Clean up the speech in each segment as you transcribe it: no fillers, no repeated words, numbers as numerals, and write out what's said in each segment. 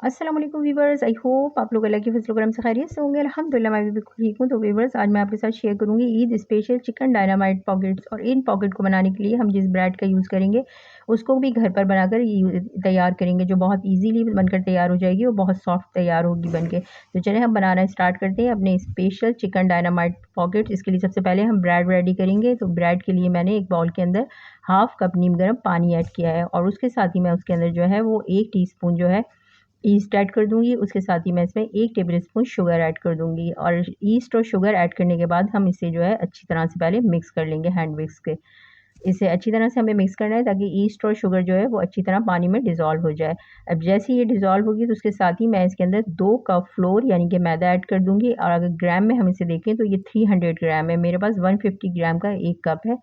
अस्सलाम वालेकुम viewers, I hope आप लोग अल्लाह के फज़ल करम से खैरियत से होंगे। अल्हम्दुलिल्लाह मैं भी बिल्कुल ठीक हूँ। तो वीवर्स, आज मैं आपके साथ शेयर करूँगी Eid special chicken dynamite pockets. और इन पॉकेट को बनाने के लिए हम जिस ब्रेड का यूज़ करेंगे उसको भी घर पर बनाकर तैयार करेंगे, जो बहुत ईजीली बनकर तैयार हो जाएगी और बहुत सॉफ्ट तैयार होगी बनके। तो चलें हम बनाना स्टार्ट करते हैं अपने स्पेशल चिकन डायनामाइट पॉकेट्स। इसके लिए सबसे पहले हम ब्रेड रेडी करेंगे। तो ब्रेड के लिए मैंने एक बाउल के अंदर हाफ़ कप नीम गर्म पानी ऐड किया है और उसके साथ ही मैं उसके अंदर जो है वो 1 टीस्पून जो है ईस्ट ऐड कर दूँगी। उसके साथ ही मैं इसमें 1 टेबल स्पून शुगर ऐड कर दूँगी और ईस्ट और शुगर ऐड करने के बाद हम इसे जो है अच्छी तरह से पहले मिक्स कर लेंगे हैंड विक्स के। इसे अच्छी तरह से हमें मिक्स करना है ताकि ईस्ट और शुगर जो है वो अच्छी तरह पानी में डिज़ोल्व हो जाए। अब जैसे ही ये डिज़ोल्व होगी तो उसके साथ ही मैं इसके अंदर 2 कप फ्लोर यानी कि मैदा ऐड कर दूँगी। और अगर ग्राम में हम इसे देखें तो ये 300 ग्राम है। मेरे पास 150 ग्राम का 1 कप है,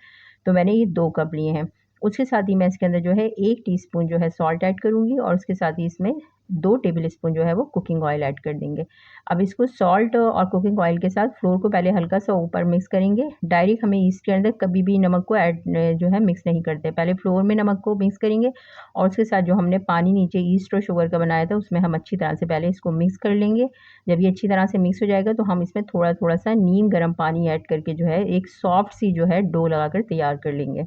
तो मैंने ये 2 कप लिए हैं। उसके साथ ही मैं इसके अंदर जो है 1 टीस्पून जो है सॉल्ट ऐड करूँगी और उसके साथ ही इसमें 2 टेबल स्पून जो है वो कुकिंग ऑयल ऐड कर देंगे। अब इसको सॉल्ट और कुकिंग ऑयल के साथ फ्लोर को पहले हल्का-सा ऊपर मिक्स करेंगे। डायरेक्ट हमें ईस्ट के अंदर कभी भी नमक को ऐड जो है मिक्स नहीं करते। पहले फ्लोर में नमक को मिक्स करेंगे और उसके साथ जो हमने पानी नीचे ईस्ट और शुगर का बनाया था उसमें हम अच्छी तरह से पहले इसको मिक्स कर लेंगे। जब ये अच्छी तरह से मिक्स हो जाएगा तो हम इसमें थोड़ा-थोड़ा सा नीम गर्म पानी ऐड करके जो है एक सॉफ्ट सी जो है डो लगाकर तैयार कर लेंगे।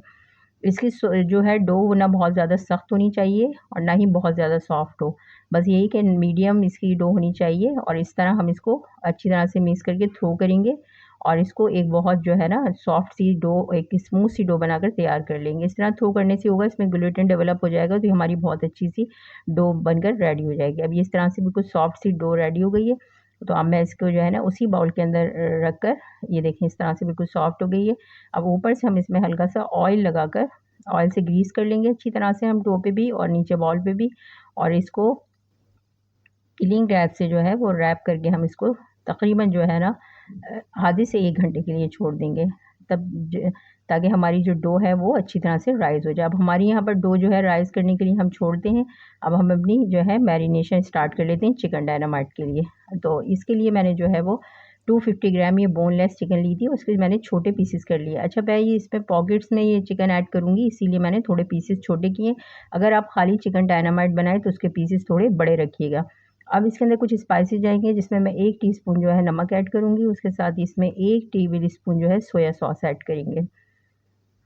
इसकी जो है डो ना बहुत ज़्यादा सख्त होनी चाहिए और ना ही बहुत ज़्यादा सॉफ्ट हो। बस यही कि मीडियम इसकी डो होनी चाहिए और इस तरह हम इसको अच्छी तरह से मिक्स करके थ्रो करेंगे और इसको एक बहुत जो है ना सॉफ्ट सी डो, एक स्मूथ सी डो बनाकर तैयार कर लेंगे। इस तरह थ्रो करने से होगा इसमें ग्लूटेन डेवलप हो जाएगा तो हमारी बहुत अच्छी सी डो बनकर रेडी हो जाएगी। अब ये इस तरह से बिल्कुल सॉफ्ट सी डो रेडी हो गई है। तो अब मैं इसको जो है ना उसी बाउल के अंदर रख कर, ये देखें इस तरह से बिल्कुल सॉफ्ट हो गई है। अब ऊपर से हम इसमें हल्का-सा ऑयल लगाकर ऑयल से ग्रीस कर लेंगे अच्छी तरह से हम डो पे भी और नीचे बॉल पे भी। और इसको क्लिंग रैप से जो है वो रैप करके हम इसको तकरीबन जो है ना आधे से 1 घंटे के लिए छोड़ देंगे। तब ज ताकि हमारी जो डो है वो अच्छी तरह से राइज़ हो जाए। अब हमारी यहाँ पर डो जो है राइज़ करने के लिए हम छोड़ते हैं। अब हम अपनी जो है मैरिनेशन स्टार्ट कर लेते हैं चिकन डायनामाइट के लिए। तो इसके लिए मैंने जो है वो 250 ग्राम ये बोनलेस चिकन ली थी, उसके मैंने छोटे पीसेस कर लिए। अच्छा, मैं ये इसमें पॉकेट्स में ये चिकन ऐड करूँगी इसीलिए मैंने थोड़े पीसेस छोटे किए। अगर आप खाली चिकन डायनामाइट बनाएँ तो उसके पीसेस थोड़े बड़े रखिएगा। अब इसके अंदर कुछ स्पाइसेस जाएँगे जिसमें मैं 1 टीस्पून जो है नमक ऐड करूँगी, उसके साथ ही इसमें 1 टेबल स्पून जो है सोया सॉस ऐड करेंगे।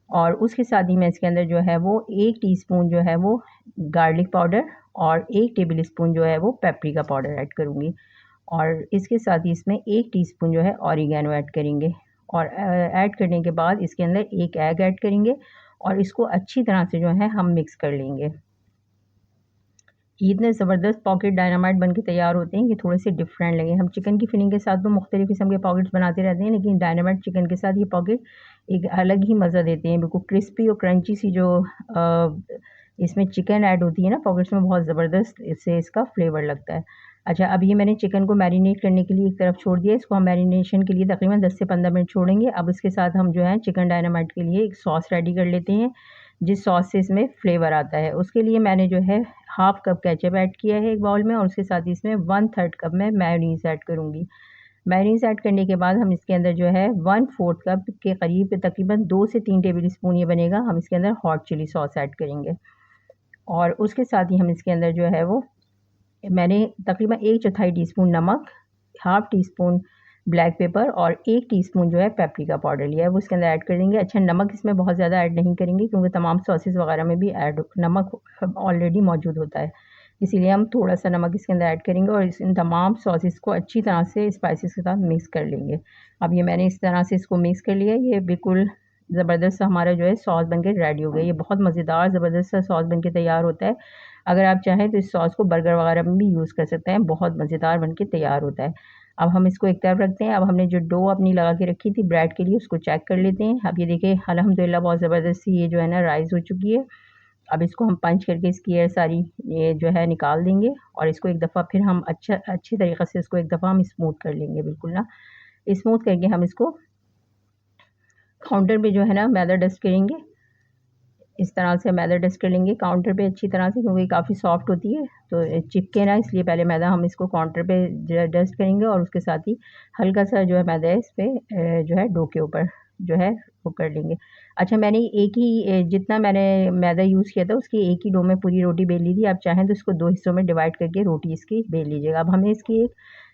और उसके साथ ही मैं इसके अंदर जो है वो 1 टीस्पून जो है वो गार्लिक पाउडर और 1 टेबल स्पून जो है वो पेपरिका पाउडर ऐड करूँगी। और इसके साथ ही इसमें 1 टीस्पून जो है ऑरिगैनो ऐड करेंगे। और ऐड करने के बाद इसके अंदर 1 एग ऐड करेंगे और इसको अच्छी तरह से जो है हम मिक्स कर लेंगे। ये इतने ज़बरदस्त पॉकेट डायनामाइट बन के तैयार होते हैं कि थोड़े से डिफरेंट लगे। हम चिकन की फिलिंग के साथ तो मुख्तलिफ़ किस्म के पॉकेट्स बनाते रहते हैं, लेकिन डायनामाइट चिकन के साथ ये पॉकेट एक अलग ही मज़ा देते हैं। बिल्कुल क्रिस्पी और क्रंची सी जो इसमें चिकन ऐड होती है ना पॉकेट्स में, बहुत ज़बरदस्त इससे इसका फ्लेवर लगता है। अच्छा, अब ये मैंने चिकन को मैरिनेट करने के लिए एक तरफ छोड़ दिया। इसको हम मैरिनेशन के लिए तकरीबन 10 से 15 मिनट छोड़ेंगे। अब इसके साथ हम जो है चिकन डायनामाइट के लिए एक सॉस रेडी कर लेते हैं, जिस सॉस से इसमें फ्लेवर आता है। उसके लिए मैंने जो है हाफ़ कप केचअप ऐड किया है एक बाउल में और उसके साथ ही इसमें 1/3 कप मैं मेयोनीज़ ऐड करूँगी। मेयोनीज़ ऐड करने के बाद हम इसके अंदर जो है 1/4 कप के करीब तकरीबन 2 से 3 टेबल स्पून ये बनेगा, हम इसके अंदर हॉट चिली सॉस ऐड करेंगे। और उसके साथ ही हम इसके अंदर जो है वो मैंने तकरीबन 1/4 टीस्पून नमक, हाफ़ टीस्पून ब्लैक पेपर और 1 टीस्पून जो है पेपरिका पाउडर लिया है, वो इसके अंदर ऐड कर देंगे। अच्छा, नमक इसमें बहुत ज़्यादा ऐड नहीं करेंगे क्योंकि तमाम सॉसेस वगैरह में भी नमक ऑलरेडी मौजूद होता है। इसीलिए हम थोड़ा-सा नमक इसके अंदर ऐड करेंगे और इन तमाम सॉसेस को अच्छी तरह से स्पाइसेस के साथ मिक्स कर लेंगे। अब ये मैंने इस तरह से इसको मिक्स कर लिया, ये बिल्कुल ज़बरदस्त सा हमारा जो है सॉस बन के रेडी हो गया। ये बहुत मज़ेदार ज़बरदस्त सा सॉस बन के तैयार होता है। अगर आप चाहें तो इस सॉस को बर्गर वगैरह में भी यूज़ कर सकते हैं, बहुत मज़ेदार बन के तैयार होता है। अब हम इसको एक तरफ रखते हैं। अब हमने जो डो अपनी लगा के रखी थी ब्रेड के लिए उसको चेक कर लेते हैं। अब ये देखिए अल्हम्दुलिल्लाह बहुत ज़बरदस्त सी ये जो है ना राइज़ हो चुकी है। अब इसको हम पंच करके इसकी एयर सारी ये जो है निकाल देंगे और इसको एक दफ़ा फिर हम अच्छी तरीक़े से इसको एक दफ़ा हम स्मूथ कर लेंगे, बिल्कुल ना स्मूथ करके हम इसको काउंटर पे जो है ना मैदा डस्ट करेंगे। इस तरह से मैदा डस्ट कर लेंगे काउंटर पे अच्छी तरह से, क्योंकि काफ़ी सॉफ्ट होती है तो चिपके ना, इसलिए पहले मैदा हम इसको काउंटर पे डस्ट करेंगे और उसके साथ ही हल्का सा जो है मैदा है इस पे जो है डो के ऊपर जो है वो कर लेंगे। अच्छा, मैंने एक ही जितना मैंने मैदा यूज़ किया था उसकी एक ही डो में पूरी रोटी बेल ली थी। आप चाहें तो इसको 2 हिस्सों में डिवाइड करके रोटी इसकी बेल लीजिएगा। अब हमें इसकी एक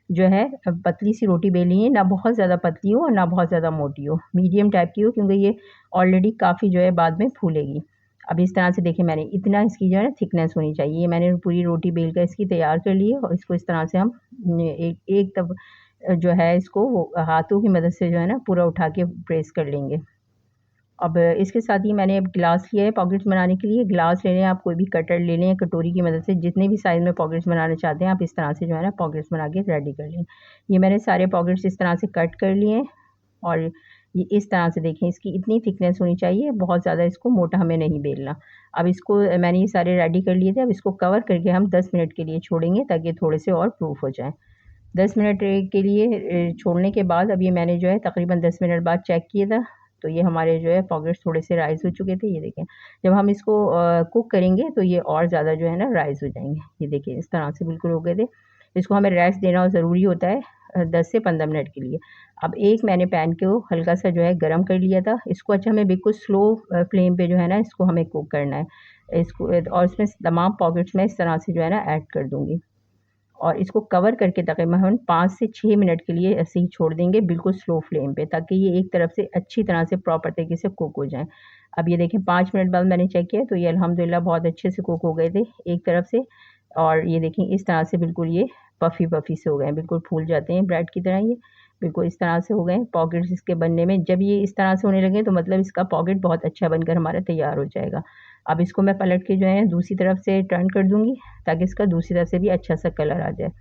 जो है पतली सी रोटी बेलनी है, ना बहुत ज़्यादा पतली हो और ना बहुत ज़्यादा मोटी हो, मीडियम टाइप की हो, क्योंकि ये ऑलरेडी काफ़ी जो है बाद में फूलेगी। अब इस तरह से देखिए, मैंने इतना इसकी जो है ना थिकनेस होनी चाहिए। ये मैंने पूरी रोटी बेल कर इसकी तैयार कर ली है और इसको इस तरह से हम एक तब जो है इसको वो हाथों की मदद से जो है ना पूरा उठा के प्रेस कर लेंगे। अब इसके साथ ही मैंने अब गिलास लिया है पॉकेट्स बनाने के लिए। गिलास ले लें, आप कोई भी कटर ले लें, कटोरी की मदद से जितने भी साइज़ में पॉकेट्स बनाना चाहते हैं आप इस तरह से जो है ना पॉकेट्स बना के रेडी कर लें। ये मैंने सारे पॉकेट्स इस तरह से कट कर लिए हैं और ये इस तरह से देखें, इसकी इतनी थिकनेस होनी चाहिए, बहुत ज़्यादा इसको मोटा हमें नहीं बेलना। अब इसको मैंने ये सारे रेडी कर लिए थे। अब इसको कवर करके हम 10 मिनट के लिए छोड़ेंगे ताकि थोड़े से और प्रूफ हो जाएँ। 10 मिनट के लिए छोड़ने के बाद अब ये मैंने जो है तकरीबन 10 मिनट बाद चेक किया था, तो ये हमारे जो है पॉकेट्स थोड़े से राइज़ हो चुके थे। ये देखें, जब हम इसको कुक करेंगे तो ये और ज़्यादा जो है ना राइज़ हो जाएँगे। ये देखिए इस तरह से बिल्कुल हो गए थे। इसको हमें रेस्ट देना ज़रूरी होता है 10 से 15 मिनट के लिए। अब एक मैंने पैन को हल्का-सा जो है गरम कर लिया था। इसको अच्छा हमें बिल्कुल स्लो फ्लेम पे जो है ना इसको हमें कुक करना है। इसको और इसमें तमाम पॉकेट्स में इस तरह से जो है ना ऐड कर दूँगी। और इसको कवर करके तकरीबन 5 से 6 मिनट के लिए ऐसे ही छोड़ देंगे बिल्कुल स्लो फ्लेम पे, ताकि ये एक तरफ से अच्छी तरह से प्रॉपर तरीके से कुक हो जाएँ। अब ये देखें 5 मिनट बाद मैंने चेक किया तो ये अल्हम्दुलिल्लाह बहुत अच्छे से कुक हो गए थे एक तरफ से। और ये देखें इस तरह से बिल्कुल ये पफ़ी-पफ़ी से हो गए हैं, बिल्कुल फूल जाते हैं ब्रेड की तरह ये। बिल्कुल इस तरह से हो गए हैं पॉकेट्स इसके बनने में। जब ये इस तरह से होने लगे तो मतलब इसका पॉकेट बहुत अच्छा बनकर हमारा तैयार हो जाएगा। अब इसको मैं पलट के जो है दूसरी तरफ से टर्न कर दूँगी ताकि इसका दूसरी तरफ से भी अच्छा-सा कलर आ जाए।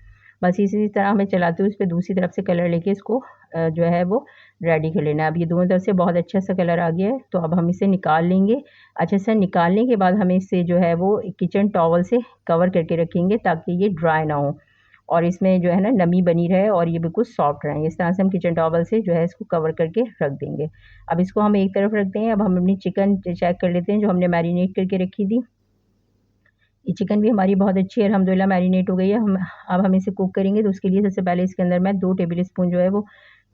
बस इसी तरह हमें चलाते हुए इस पे दूसरी तरफ से कलर लेके इसको जो है वो रेडी कर लेना है। अब ये दोनों तरफ से बहुत अच्छा सा कलर आ गया है, तो अब हम इसे निकाल लेंगे। अच्छा सा निकालने के बाद हमें इसे जो है वो किचन टॉवल से कवर करके रखेंगे ताकि ये ड्राई ना हो और इसमें जो है ना नमी बनी रहे और ये बिल्कुल सॉफ्ट रहें। इस तरह से हम किचन टॉवल से जो है इसको कवर करके रख देंगे। अब इसको हम एक तरफ रखते हैं। अब हम अपनी चिकन चेक कर लेते हैं जो हमने मैरिनेट करके रखी थी। ये चिकन भी हमारी बहुत अच्छी अल्हम्दुलिल्लाह मैरिनेट हो गई है। अब हम इसे कुक करेंगे तो उसके लिए सबसे पहले इसके अंदर मैं 2 टेबल स्पून जो है वो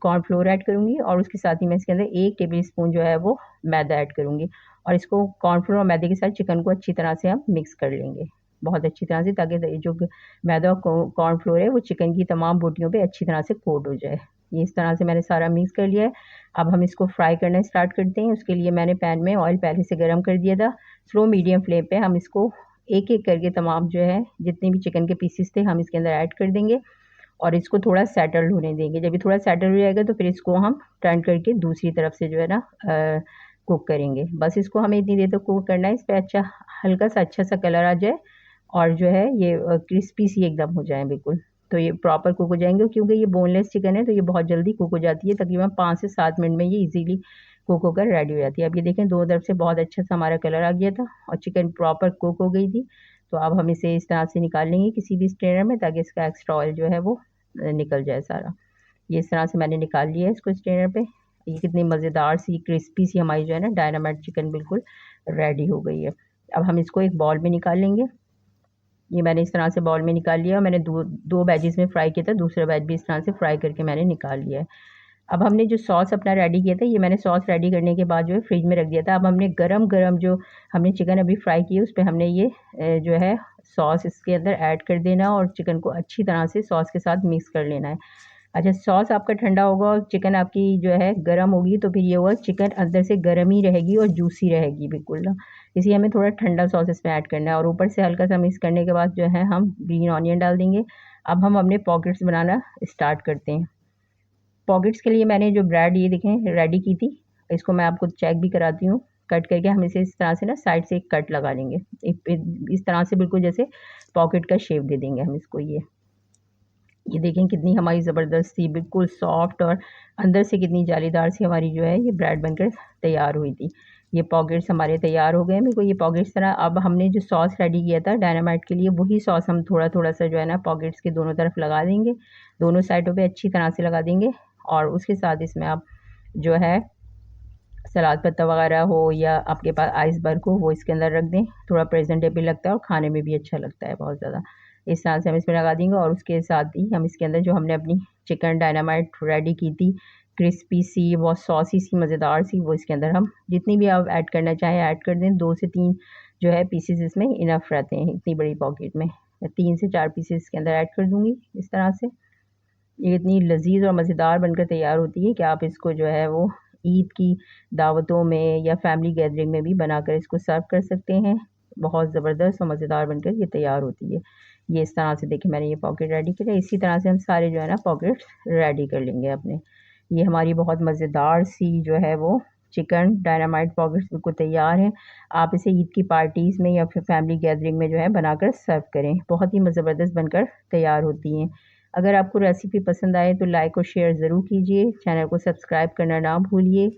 कॉर्नफ्लोर ऐड करूँगी और उसके साथ ही मैं इसके अंदर 1 टेबल स्पून जो है वो मैदा ऐड करूँगी और इसको कॉर्नफ्लोर और मैदे के साथ चिकन को अच्छी तरह से हम मिक्स कर लेंगे, बहुत अच्छी तरह से, ताकि जो मैदा और कॉर्नफ्लोर है वो चिकन की तमाम बोटियों पे अच्छी तरह से कोट हो जाए। ये इस तरह से मैंने सारा मिक्स कर लिया है। अब हम इसको फ्राई करना स्टार्ट करते हैं। उसके लिए मैंने पैन में ऑयल पहले से गरम कर दिया था। स्लो मीडियम फ्लेम पे हम इसको एक-एक करके तमाम जो है जितने भी चिकन के पीसेस थे हम इसके अंदर ऐड कर देंगे और इसको थोड़ा सेटल्ड होने देंगे। जब ये थोड़ा सेटल हो जाएगा तो फिर इसको हम टर्न करके दूसरी तरफ से जो है ना कुक करेंगे। बस इसको हमें इतनी देर तक कुक करना है, इस पे अच्छा हल्का-सा अच्छा-सा कलर आ जाए और जो है ये क्रिस्पी सी एकदम हो जाएँ बिल्कुल। तो ये प्रॉपर कुक हो जाएँगे, क्योंकि ये बोनलेस चिकन है तो ये बहुत जल्दी कुक हो जाती है, तकरीबन 5 से 7 मिनट में ये ईज़िली कुक होकर रेडी हो जाती है। अब ये देखें दोनों तरफ से बहुत अच्छा-सा हमारा कलर आ गया था और चिकन प्रॉपर कुक हो गई थी। तो अब हम इसे इस तरह से निकाल लेंगे किसी भी स्ट्रेनर में, ताकि इसका एक्स्ट्रा ऑयल जो है वो निकल जाए सारा। ये इस तरह से मैंने निकाल लिया है इसको स्ट्रेनर पे। ये कितनी मज़ेदार सी क्रिस्पी सी हमारी जो है ना डायनामाइट चिकन बिल्कुल रेडी हो गई है। अब हम इसको एक बाउल में निकाल लेंगे। ये मैंने इस तरह से बाउल में निकाल लिया और मैंने दो वेजिज़ में फ्राई किया था, दूसरा वेज भी इस तरह से फ्राई करके मैंने निकाल लिया है। अब हमने जो सॉस अपना रेडी किया था, ये मैंने सॉस रेडी करने के बाद जो है फ्रिज में रख दिया था। अब हमने गरम-गरम जो हमने चिकन अभी फ्राई की है उस पे हमने ये जो है सॉस इसके अंदर ऐड कर देना और चिकन को अच्छी तरह से सॉस के साथ मिक्स कर लेना है। अच्छा, सॉस आपका ठंडा होगा और चिकन आपकी जो है गरम होगी तो फिर ये होगा चिकन अंदर से गरम ही रहेगी और जूसी रहेगी बिल्कुल ना। इसलिए हमें थोड़ा ठंडा सॉस इसमें ऐड करना है और ऊपर से हल्का-सा मिक्स करने के बाद जो है हम ग्रीन ऑनियन डाल देंगे। अब हम अपने पॉकेट्स बनाना स्टार्ट करते हैं। पॉकेट्स के लिए मैंने जो ब्रेड ये देखें रेडी की थी, इसको मैं आपको चेक भी कराती हूँ। कट करके हम इसे इस तरह से ना साइड से एक कट लगा लेंगे। इस तरह से बिल्कुल जैसे पॉकेट का शेप दे देंगे हम इसको। ये देखें कितनी हमारी ज़बरदस्त सी बिल्कुल सॉफ्ट और अंदर से कितनी जालीदार सी हमारी जो है ये ब्रेड बनकर तैयार हुई थी। ये पॉकेट्स हमारे तैयार हो गए। मेरे को ये पॉकेट्स तरह अब हमने जो सॉस रेडी किया था डायनामाइट के लिए वही सॉस हम थोड़ा-थोड़ा सा जो है ना पॉकेट्स के दोनों तरफ लगा देंगे। दोनों साइडों पे अच्छी तरह से लगा देंगे और उसके साथ इसमें आप जो है सलाद पत्ता वगैरह हो या आपके पास आइसबर्ग हो वो इसके अंदर रख दें। थोड़ा प्रेजेंटेबल लगता है और खाने में भी अच्छा लगता है बहुत ज़्यादा। इस तरह से हम इसमें लगा देंगे और उसके साथ ही हम इसके अंदर जो हमने अपनी चिकन डायनामाइट रेडी की थी क्रिस्पी सी, बहुत सॉसी सी, मज़ेदार सी, वो इसके अंदर हम जितनी भी आप ऐड करना चाहें ऐड कर दें। 2 से 3 जो है पीसेस इसमें इनफ रहते हैं इतनी बड़ी पॉकेट में। मैं 3 से 4 पीसेस इसके अंदर ऐड कर दूँगी इस तरह से। ये इतनी लज़ीज़ और मज़ेदार बनकर तैयार होती है कि आप इसको जो है वो ईद की दावतों में या फैमिली गैदरिंग में भी बनाकर इसको सर्व कर सकते हैं। बहुत ज़बरदस्त और मज़ेदार बनकर ये तैयार होती है। ये इस तरह से देखिए मैंने ये पॉकेट रेडी किया। इसी तरह से हम सारे जो है ना पॉकेट्स रेडी कर लेंगे अपने। ये हमारी बहुत मज़ेदार सी जो है वो चिकन डायनामाइट पॉकेट्स बिल्कुल तैयार हैं। आप इसे ईद की पार्टीज़ में या फिर फैमिली गैदरिंग में जो है बनाकर सर्व करें। बहुत ही ज़बरदस्त बनकर तैयार होती हैं। अगर आपको रेसिपी पसंद आए तो लाइक और शेयर ज़रूर कीजिए। चैनल को सब्सक्राइब करना ना भूलिए।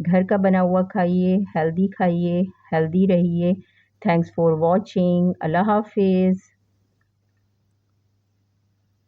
घर का बना हुआ खाइए, हेल्दी रहिए। Thanks for watching. अल्लाह हाफ़िज़।